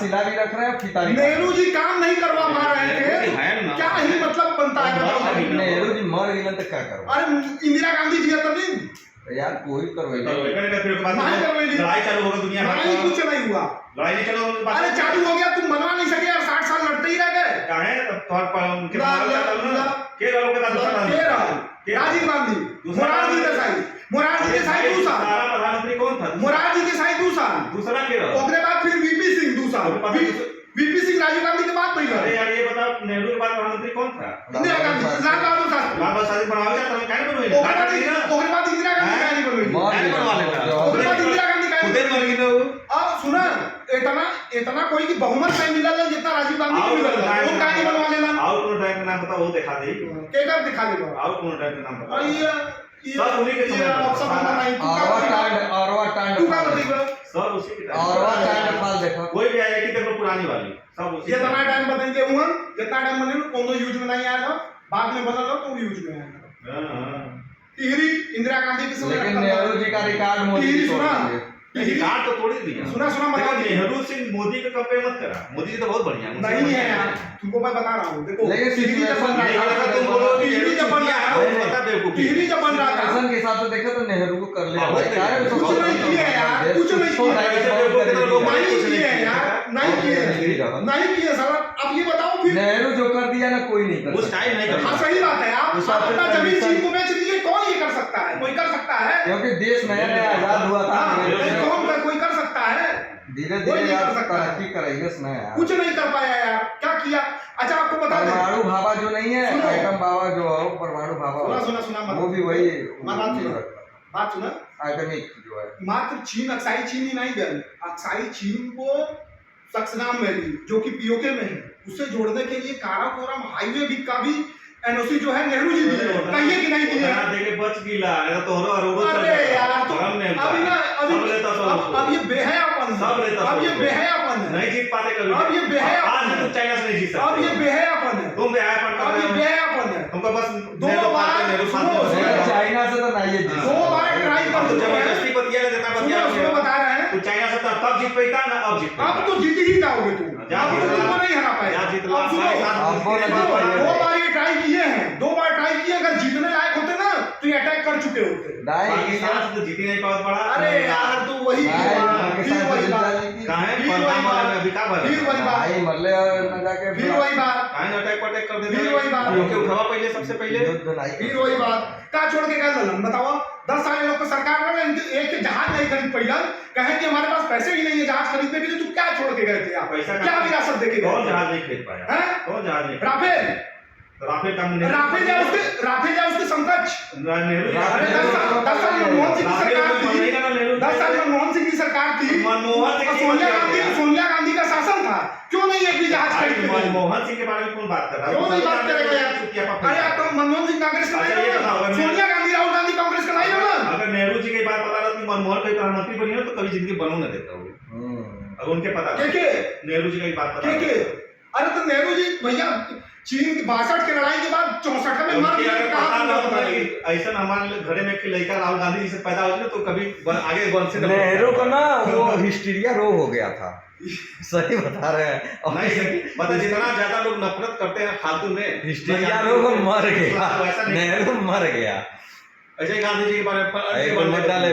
सिला भी रख रहे हैं, फीता भी। नेहरू जी काम नहीं करवा पा रहे थे, क्या ही मतलब बनता है? नेहरू जी मर गए तो क्या करो? अरे इंदिरा गांधी जी तो नहीं यार कोई करवाई लड़ाई चालू होगा दुनिया भर लड़ाई कुछ नहीं हुआ, लड़ाई नहीं चालू होगा। अरे चालू हो गया, तुम बनवा नहीं सके यार, 60 साल लड़ते ही रह गए। काहे के राजीव गांधी, मोरारजी देसाई, मोरारजी देसाई 2 साल, प्रधानमंत्री कौन था? मोरारजी देसाई 2 साल, दूसरा के उसके बाद फिर वीपी सिंह 2 साल, वीपी सिंह राजीव गांधी के बाद पहले। अरे यार ये बताओ, नेहरू के बाद प्रधानमंत्री कौन था? इंदिरा गांधी, लाल बहादुर शास्त्री। लाल बहादुर शास्त्री बनवावे जाता है, काहे नहीं बनवाई? उसके बाद इंदिरा गांधी काहे नहीं बनवाई? काहे बनवा लेता? उसके बाद इंदिरा गांधी काहे खुदे मर गई ना वो। अब सुना, इतना कोई की बहुमत नहीं मिला है जितना राजीव गांधी को मिला है, वो काहे नहीं बनवा लेला? और कौन टाइप का नाम पता वो दिखा दे। केकर दिखा दे बा? और कौन टाइप का नाम पता? अरे ये सब उन्हीं के समय ऑप्शन बनाई तू का बताइबा? सब उसी की फल देखो। कोई भी आईआईटी देख लो पुरानी वाली, सब उसी ये तना टाइम बताइए हुआ, जितना टाइम बने कोनो यूज में नहीं आया था, बाद में बनल हो तो यूज में आया। हां टिहरी इंदिरा गांधी के समय लेकिन नेहरू जी का रिकॉर्ड मोदी टिहरी जी सुना, रिकॉर्ड तो तोड़ ही दिया। सुना देखो मतलब नेहरू से मोदी का कंपेयर मत करा, मोदी जी तो बहुत बढ़िया है। नहीं है यार, तुमको मैं बता रहा हूँ, देखो लेकिन टिहरी जब बन नहीं रहा अगर था, तुम बोलो कि टिहरी जब बन रहा था, बता बेवकूफी। टिहरी जब बन रहा था, फैशन के हिसाब से देखे तो नेहरू को कर लिया। कुछ नहीं किए यार, कुछ नहीं किए यार, नहीं किए साला। अब ये बताओ फिर नेहरू जो कर दिया ना कोई नहीं कर उस टाइम नहीं हाँ कर सही बात है, आप उस आपसे अपना जमीन permission- चीन को बेच दिए, कौन ये कर सकता है? कोई कर सकता है? क्योंकि देश नया नया आजाद हुआ था। कौन कोई कर सकता है? धीरे कोई नहीं कर धीरे सकता। तरक्की करेंगे नया। कुछ नहीं कर पाया यार, क्या किया? अच्छा आपको बता दें, परमाणु भाभा जो नहीं है, सुनो। आइटम बाबा जो है परमाणु भाभा सुना वो भी वही बात सुना, आइटमिक जो है। मात्र चीन, अक्साई चीन ही नहीं गए, अक्साई चीन को सक्सेनाम वैली जो कि पीओके में है, उससे जोड़ने के लिए काराकोरम हाईवे भी का भी एनओसी जो है नेहरू जी दिए, कहिए कि नहीं दिए? देखे बच गिला है तो हरो अरे यार तो हमने अभी ना अब ये बेहयापन है, सब लेता अब ये बेहयापन है, नहीं जीत पाते कभी। अब ये बेहयापन आज है, तुम चाइना से नहीं जीत सकते। अब ये बेहयापन है, तुम बेहयापन कर अब रहे ये हो। बेहयापन है। तुमको बस दो बार नेहरू सुनो, साथ चाइना से तो नहीं है। 2 बार ट्राई कर चुके हैं, जबरदस्ती बतिया देता सुनो बता रहे हैं, तू चाइना से तब जीत पाता ना अब जीत पाता। अब तो जीत ही जाओगे तुम, अब तो तुमको नहीं हरा पाएगा। या जीत ला अब सुनो, सारे 2 बार ये ट्राई किए हैं, 2 बार ट्राई किए, अगर जीतने लायक होते ना तो ये अटैक कर चुके होते। पाकिस्तान से तो जीत ही नहीं पावत पड़ा। अरे यार तू वही फिर वही बात, काहे परदाम वाला में अभी का भर फिर वही बात, भाई मरले और न जाके फिर वही बात, काहे ना अटैक पटैक कर देते। फिर वही बात। क्योंकि उठावा पहले सबसे पहले फिर वही बात। का छोड़ के गए ललन बताओ, 10 साल लोग को सरकार में इनके एक जहाज नहीं खरीद पाइला, कहे कि हमारे पास पैसे ही नहीं है जहाज खरीदने के लिए, तू क्या छोड़ के गए थे आप? पैसा क्या विरासत देके गए? कौन जहाज नहीं खरीद पाया? हैं? कौन जहाज नहीं? राफेल, राफेल का राफेल या उसके समकक्ष। नेहरू अरे 10 साल में मनमोहन सिंह की सरकार थी, 10 साल में मनमोहन सिंह की सरकार थी, मनमोहन सिंह सोनिया गांधी का शासन था, क्यों नहीं एक भी जहाज खरीद के? मनमोहन सिंह के बारे में कौन बात कर रहा है? क्यों नहीं बात करेगा यार? अरे आप तो मनमोहन सिंह कांग्रेस का नहीं है, सोनिया गांधी राहुल गांधी कांग्रेस का नहीं है ना? अगर नेहरू जी की बात बता रहा कि मनमोहन कोई प्रधानमंत्री बनी हो तो कभी जिंदगी बनू न देता होगा। अगर उनके पता नेहरू जी की बात बता अरे तो नेहरू जी भैया चीन की 62 की लड़ाई के बाद 64 में मर गए, कहां? ऐसा हमारे घरे में कि लड़का राहुल गांधी जी से पैदा हो ना तो कभी आगे बन से नेहरू को ना वो हिस्टीरिया रोग हो गया था। सही बता रहे हैं। और नहीं पता जितना ज्यादा लोग नफरत करते हैं फालतू में, हिस्टीरिया रोग मर गया, नेहरू मर गया। अजय गांधी जी के बारे में डाले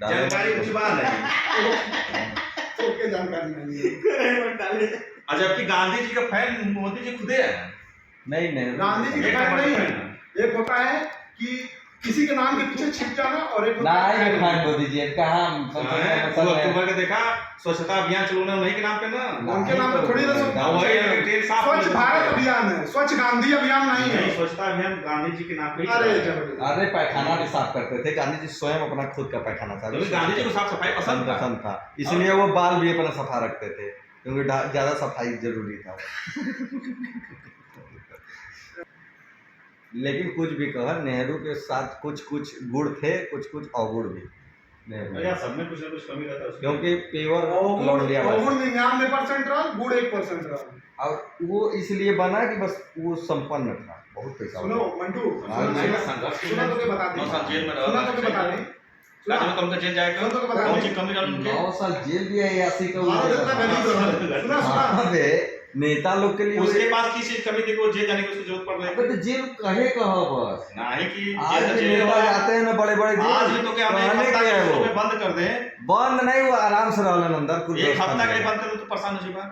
जानकारी कुछ बात है तो जानकारी नहीं है। जबकि गांधी जी का फैन मोदी जी खुदे है। नहीं गांधी जी का फैन नहीं है। एक होता है कि किसी के नाम के पीछे छिप जाना और एक होता है मोदी जी कहाँ अक्टूबर के देखा स्वच्छता अभियान चलाना उन्हीं के नाम पे ना, उनके नाम पे थोड़ी ना वही स्वच्छ भारत अभियान है, स्वच्छ गांधी अभियान नहीं है। स्वच्छता अभियान गांधी जी के नाम पे। अरे पैखाना भी साफ करते थे गांधी जी, स्वयं अपना खुद का पैखाना था। गांधी जी को साफ सफाई पसंद था, इसलिए वो बाल भी अपना सफा रखते थे क्योंकि ज्यादा सफाई जरूरी था। लेकिन कुछ भी कहा, नेहरू के साथ कुछ कुछ गुण थे, कुछ कुछ अवगुण भी नेहरू, सब में कुछ ना कुछ कमी रहता है क्योंकि प्योर लौंडिया 99% रहा, गुड़ 1% रहा। और वो इसलिए बना कि बस वो संपन्न था, बहुत पैसा। सुनो मंटू, सुना तो के बता दें, क्या जो तुमको जेल जाएगा तो बता कौन दे। सी कमी डालूंगे 9 साल जेल भी है 80 का भारत इतना गरीब रहा। सुना सुना अबे नेता लोग के लिए उसके पास किस चीज कमी थी वो जेल जाने की उसकी जरूरत पड़ रही अबे तो जेल कहे कहा बस नहीं कि आज जेल भी जेल नेता वाला जाते हैं ना बड़े बड़े आज जेल भी तो क्या हमें कहने एक हफ्ता क्या है के वो लिए बंद कर दें बंद नहीं वो आराम से रहलन अंदर कुछ एक हफ्ता के लिए बंद कर दो तो परेशान हो जाएगा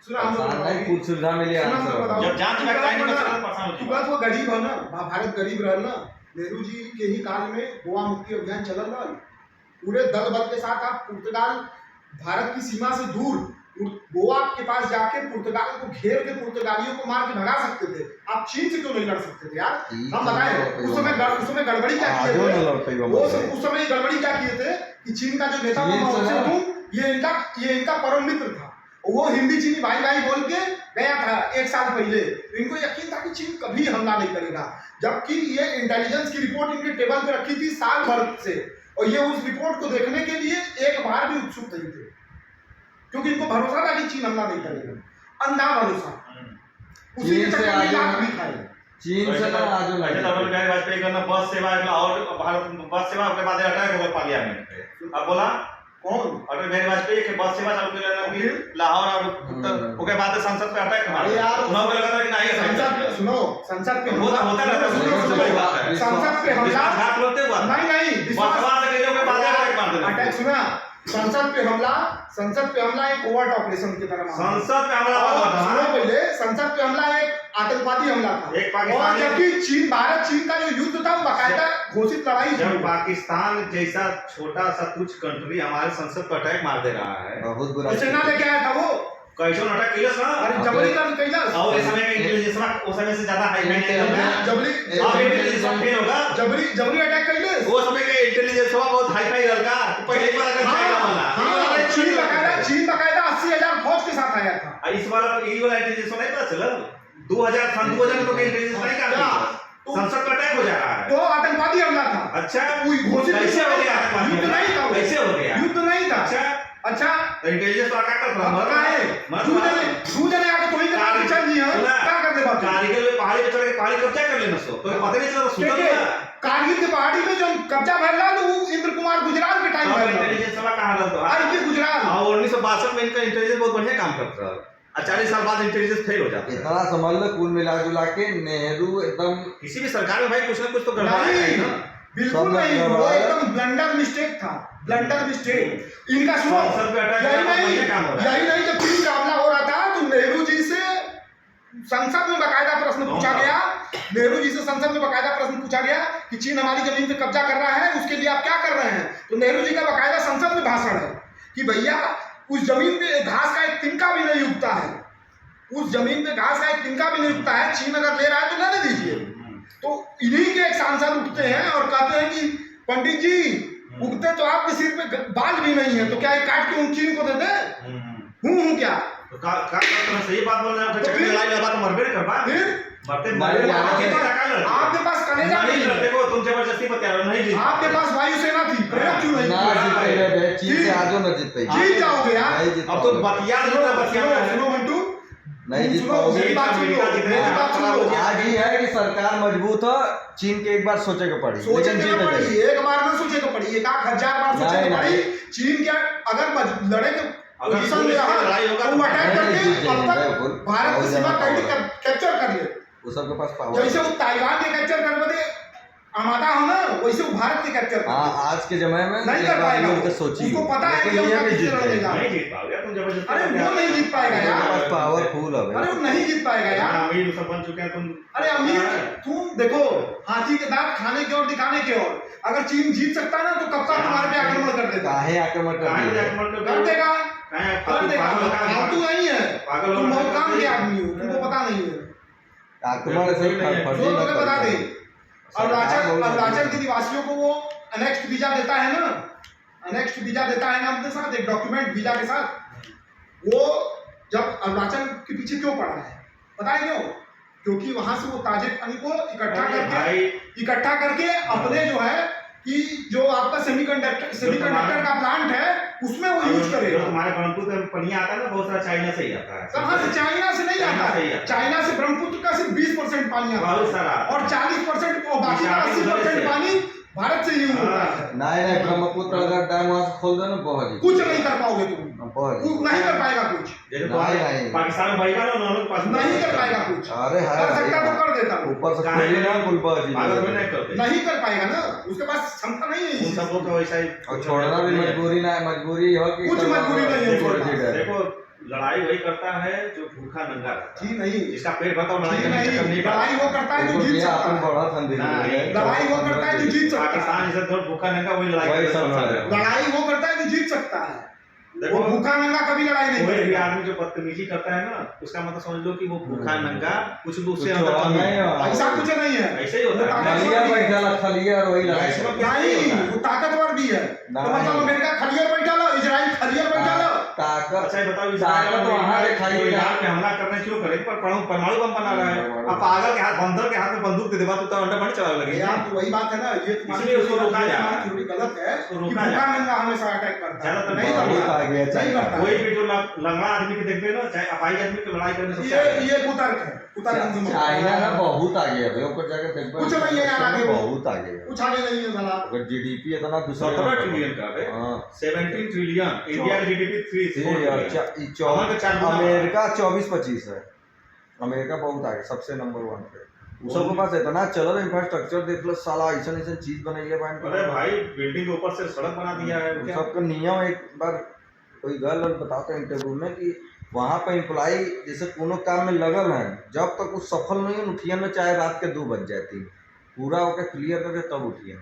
सुना हम लोग नहीं कुछ सुविधा मिली आराम से रहलन। जब जांच में टाइम नहीं बचा तो परेशान हो तू जाएगा बात वो गरीब है ना भारत गरीब रहल ना नेहरू जी के ही काल में गोवा मुक्ति अभियान चलल रहल पूरे दल बल के साथ आप पुर्तगाल भारत की सीमा से दूर गोवा के पास जाके पुर्तगाल को घेर के पुर्तगालियों को मार के भगा सकते थे आप चीन से क्यों नहीं लड़ सकते थे यार हम बताएं उस समय गड़बड़ी क्या किए थे उस समय गड़बड़ी क्या किए थे कि चीन का जो नेता था माओ सेतुंग ये इनका परम मित्र था वो हिंदी चीनी भाई भाई बोल के गया था 1 साल पहले इनको यकीन था कि चीन कभी हमला नहीं करेगा जबकि ये इंटेलिजेंस की रिपोर्ट इनके टेबल पे रखी थी साल भर से और ये उस रिपोर्ट को देखने के लिए एक बार भी उत्सुक नहीं थे क्योंकि इनको भरोसा था कि चीन हमला नहीं करेगा अंधा भरोसा उसी के चक्कर में लाख भी खाए चीन से ना आज ऐसे तो अटल बिहारी वाजपेयी का बस सेवा और भारत बस सेवा के बाद अटैक हुआ पार्लियामेंट पे अब बोला कौन अटल बिहारी वाजपेयी के बस सेवा चालू कर लेना कि लाहौर और उत्तर ओके बाद संसद पे अटैक मारा अरे यार उन्होंने लगा था कि नहीं संसद सुनो संसद पे होता रहता है संसद पे हमला घाट लोटे हुआ नहीं बसवा से के बाद अटैक मार देना अटैक सुना संसद पे हमला एक ओवर्ट ऑपरेशन की तरह माना। संसद पे हमला हुआ था सुनो पहले संसद पे हमला एक आतंकवादी हमला था एक पाकिस्तानी और जबकि भारत चीन का जो युद्ध था वो बाकायदा घोषित लड़ाई जब थी पाकिस्तान जैसा छोटा सा कुछ कंट्री हमारे संसद पर अटैक मार दे रहा है बहुत बुरा सेना लेके आया था वो कैसे अटैक किया ना अरे जबरी कर कैलाश और इस समय का इंटेलिजेंस उस समय से ज्यादा हाई नहीं है जबरी अब इंटेलिजेंस फेल होगा जबरी अटैक कैलाश वो समय का इंटेलिजेंस बहुत हाई फाई लड़का पहले एक बार अगर चाइना वाला चीन बकायदा 80,000 फौज के साथ आया था इस वाला तो यही वाला इंटेलिजेंस नहीं पता चला 2000 में तो इंटेलिजेंस नहीं काम संसद पर अटैक हो जा रहा है तो आतंकवादी हमला था अच्छा कोई घोषित कैसे हो गया युद्ध नहीं था कैसे हो गया युद्ध नहीं था अच्छा तो इंटेलिजेंस तो क्या करता अब क्या है तू जने आके तो ही कर चल जी है क्या कर दे बात कारगिल में पहाड़ी पे चढ़ के पहाड़ी कब्जा कर लेना सो तो पता नहीं चला सुतल ना कारगिल के पहाड़ी में जो कब्जा भर रहा वो इंद्र कुमार गुजराल के टाइम में इंटेलिजेंस सभा कहां रहता आई के गुजराल और 1962 में इनका इंटेलिजेंस बहुत बढ़िया काम करता है 40 साल बाद इंटेलिजेंस फेल हो जाता है इतना समझ लो कुल मिला जुला के नेहरू एकदम किसी भी सरकार में भाई कुछ ना कुछ तो गड़बड़ है नहीं ना बिल्कुल नहीं वो एकदम ब्लंडर मिस्टेक था ब्लंडर मिस्टेक इनका सुनो संसद पे अटैक करना बढ़िया काम हो रहा है यही नहीं जब चीन का हमला हो रहा था तो नेहरू जी से संसद में बकायदा प्रश्न पूछा गया नेहरू जी से संसद में बकायदा प्रश्न पूछा गया कि चीन हमारी जमीन पे कब्जा कर रहा है उसके लिए आप क्या कर रहे हैं तो नेहरू जी का बकायदा संसद में भाषण है कि भैया उस जमीन पे घास का एक तिनका भी नहीं उगता है उस जमीन पे घास का एक तिनका भी नहीं उगता है चीन अगर ले रहा है तो लेने दीजिए तो इन्हीं के एक सांसद उठते हैं और कहते हैं कि पंडित जी उगते तो आपके सिर पे बाल भी नहीं है तो क्या काट के उन चीन को दे दे हूँ क्या तो का सही बात बोल रहे हैं तो फिर लड़ाई लगा तो मरबे नहीं कर पा फिर मरते आपके पास कलेजा नहीं नहीं लड़ते को तुम जबरदस्ती बता रहे हो नहीं जीत आपके पास वायुसेना थी प्रेरक क्यों नहीं ना जीते रे चीन से आजो न जीत पाई जीत जाओगे यार नहीं जीत अब तो पाओगे। बतिया जितना बतिया में है सुनो मंटू नहीं जीत सुनो, पाओगे मेरी बात सुनो, मेरी बात सुनो। आज ही है कि सरकार मजबूत है चीन के एक बार सोचे को पड़ी सोचे लेकिन के जीत पड़ी गई। एक बार ना सोचे को पड़ी एक आध हजार बार सोचे नहीं, को पड़ी नहीं। चीन क्या अगर लड़े के अगर पोजीशन में रहा लड़ाई होगा तो वो अटैक नहीं, करके जीत अब जाएंगे, तक बिल्कुल। भारत की सीमा पावर कैप्चर कर ले वो सबके पास पावर जैसे वो ताइवान के कैप्चर कर बदे आमादा हो ना वैसे वो भारत के कैप्चर कर हाँ आज के जमाने में नहीं एक कर बार पाएगा लोग तो सोची उसको पता है कि लेकिन ये हम भी जीत किस तरह गए। लेगा। नहीं जीत पाओगे तुम जबरदस्ती अरे वो नहीं जीत पाएगा उनके यार पास पावरफुल है अरे वो नहीं जीत पाएगा यार अमीर सब बन चुके हैं तुम अरे अमीर तुम देखो हाथी के दांत खाने के और दिखाने के और अगर चीन जीत सकता ना तो कब तक तुम्हारे पे आक्रमण कर देगा काहे आक्रमण कर कहां दिए? आक्रमण कर देगा कहां कर देगा फालतू नहीं है पागल तुम बहुत लोग काम के आदमी हो तुमको पता नहीं है आक्रमण से फर्जी जो न तुम्हें बता दे सरकार बहुत अरुणाचल जल्दी- के निवासियों को वो अनेक्स्ड वीजा देता है ना अनेक्स्ड वीजा देता है ना अपने साथ एक डॉक्यूमेंट वीजा के साथ वो जब अरुणाचल के पीछे क्यों पड़ा है पता है क्यों क्योंकि वहां से वो ताजे पानी को इकट्ठा करके अपने जो है कि जो आपका सेमीकंडक्टर का प्लांट है उसमें वो यूज करेगा हमारे ब्रह्मपुत्र में पनिया आता है ना बहुत सारा चाइना से ही आता है कहाँ से चाइना से नहीं आता चाइना से ही है आता है। चाइना से ब्रह्मपुत्र का सिर्फ 20% पानी आता बहुत है सारा और 40% और बाकी का 80% पानी भारत से यूं होता है। नहीं नहीं, ब्रह्मपुत्र अगर डैम वहाँ से खोल दो ना बहुत ही कुछ नहीं कर पाओगे तुम, बहुत तू नहीं कर पाएगा कुछ, जैसे नहीं। पाकिस्तान भाई का ना उन्होंने पास नहीं कर पाएगा कुछ। अरे है कर सकता तो कर देता वो, ऊपर से खोली ना पुल पर जी पागल में नहीं करते नहीं कर पाएगा ना, उसके पास क्षमता नहीं है उन इस सब लोग चीज़ तो वैसा ही और छोड़ना भी मजबूरी ना है, मजबूरी हो कि कुछ मजबूरी नहीं है देखो छोड़ना। देखो लड़ाई वही करता है जो भूखा नंगा रहता है, जी नहीं, जिसका पेट भरता है वो लड़ाई जी करने के चक्कर नहीं, नहीं लड़ाई वो करता है जो जीत सकता है, बड़ा ठंडी नहीं, लड़ाई वो करता है जो जीत सकता है, पाकिस्तान जैसे थोड़ा भूखा नंगा वही लड़ाई वही करता सब है। लड़ रहे हैं। लड़ाई वो करता है जो जीत सकता है, देखो वो भूखा नंगा कभी लड़ाई नहीं कोई भी करेगा। आदमी जो बदतमीजी करता है ना, उसका मतलब समझ लो कि वो भूखा नंगा कुछ भी उससे कुछ अंदर और कमी नहीं है। है। ऐसा कुछ नहीं है, ऐसे ही होता है। खलिया बैठा खलिया और वही लड़ाई मैक्सिमम करता है। नहीं वो ताकतवर भी है, तो नहीं। मतलब अमेरिका खलियर बैठा लो, इजराइल खलियर बैठा लो, ताकत अच्छा ये बताओ ताकत वहाँ दिखाई दे ईरान पे हमला करने क्यों करे, पर परमाणु बम बना रहा है। अब पागल के हाथ बंदर के हाथ में बंदूक दे देगा तो अंडा पानी चलाने लगेगा। यार तो वही बात है ना, ये इसलिए उसको रोका जाए। थ्योरी गलत है उसको कि रोका भूखा जाए। नंगा हमेशा अटैक करता है, ज्यादातर नहीं बहुत करता, आ गया, नहीं करता। कोई भी जो लंगड़ा आदमी के देखते हैं ना, चाहे अपाहिज आदमी की लड़ाई करने सबसे ये कुतर्क है, कुतर्क हम समझते हैं। चाइना ना बहुत आगे है भाई, ऊपर जाकर देखो कुछ नहीं है यार आगे वो। बहुत आगे है। कुछ आगे नहीं है साला, अगर जीडीपी इतना दूसरे 17 ट्रिलियन का है, हाँ 17 ट्रिलियन, इंडिया की जीडीपी 3 हमारे तो 4 गुना। अमेरिका 24-25 है, अमेरिका बहुत आगे सबसे नंबर 1 पे। उ सबके पास इतना चलो इंफ्रास्ट्रक्चर देख लो साला, ऐसा ऐसा चीज बनाई है अरे भाई बिल्डिंग के ऊपर से सड़क बना दिया है क्या? सबका नियम एक बार कोई गर्ल और बताता है इंटरव्यू में कि वहाँ पे एम्प्लॉई जैसे कोनो काम में लगल है, जब तक वो सफल नहीं उठिए ना, चाहे रात के 2 बज जाती, पूरा होकर क्लियर करके तब उठिए।